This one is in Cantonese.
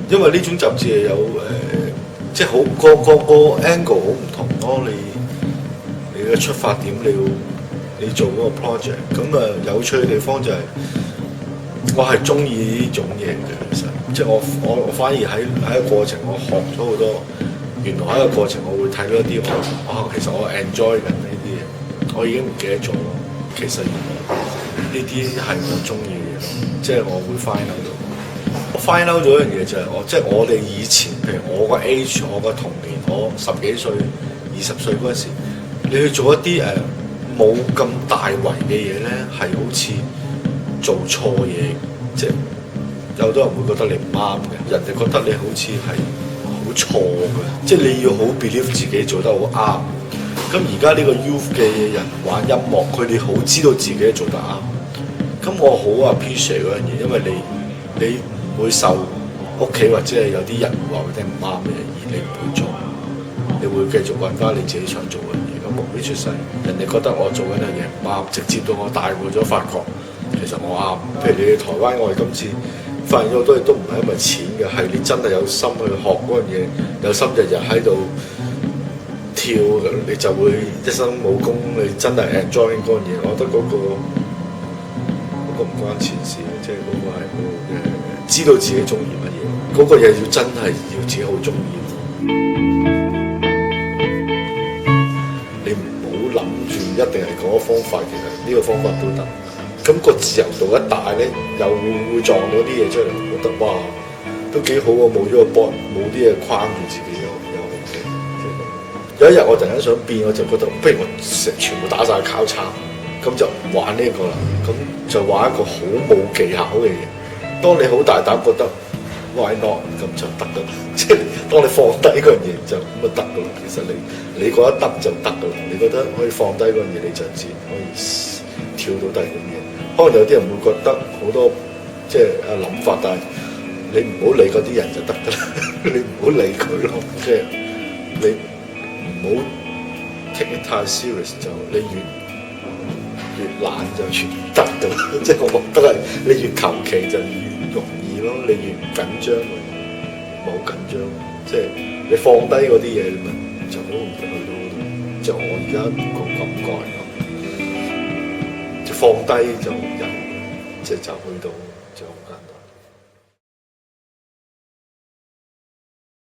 因為呢種雜誌係有即係好個 angle 好唔同咯。你嘅出發點你做嗰個 project，咁有趣嘅地方就係、我係中意呢種嘢嘅，其實即係我反而喺一個過程，我學咗好多。原來喺一個過程，我會睇到一啲其實我 enjoy 緊呢啲嘢，我已經唔記得咗。其實原來呢啲係我中意嘅嘢咯，即係我會 find out 到。我 find out 咗一樣嘢就係即係我哋以前，譬如我個 age， 我個童年，我10幾歲、20歲嗰陣時，你去做一啲冇咁大圍嘅嘢咧，係好似做錯嘢，即係有好多人會覺得你唔啱嘅，人哋覺得你好似係好錯嘅，即係你要好 believe 自己做得好啱。咁而家呢個 youth 嘅人玩音樂，佢哋好知道自己做得啱。咁我好 appreciate 嗰樣嘢，因為你唔會受屋企或者係有啲人話佢聽唔啱嘅嘢，而你唔會做，你會繼續揾翻你自己想做嘅嘢。咁無端出世，人哋覺得我做緊嘅嘢唔啱，直接到我大個咗發覺，其實我啱。譬如你去台灣，我哋今次發現咗好多嘢都唔係因為錢嘅，係你真係有心去學嗰樣嘢，有心日日喺度跳，你就會一身武功。你真係 enjoy 嗰樣嘢，我覺得嗰個唔關錢事，即係嗰個係知道自己中意乜嘢，嗰個嘢要真係要自己好中意。你唔好諗住一定係嗰個方法，其實呢個方法都得。咁個自由度一大咧，又會撞到啲嘢出嚟，覺得哇都幾好喎，冇咗個 board，冇啲嘢框住自己又 OK。有一日我突然間想變，我就覺得不如我全部打晒交叉，咁就唔玩呢個啦，咁就玩一個好冇技巧嘅嘢。當你好大膽覺得 why not， 咁就得噶啦。即係當你放低嗰樣嘢就咁就得噶啦。其實你覺得得就得噶啦，你覺得可以放低嗰樣嘢，你就自然可以跳到第二樣嘢。可能有啲人會覺得好多即係諗法，但係你唔好理嗰啲人就得噶啦，你唔好理佢咯。即係你唔好 take it 太 serious， 就你越懶就越得噶啦。即係我覺得係你越求其就越容易咯，你越緊張咪冇緊張。即係你放低嗰啲嘢，咪就好容易去到嗰度。即係我而家個感覺係咁。放低就人，即係就去到就好簡單。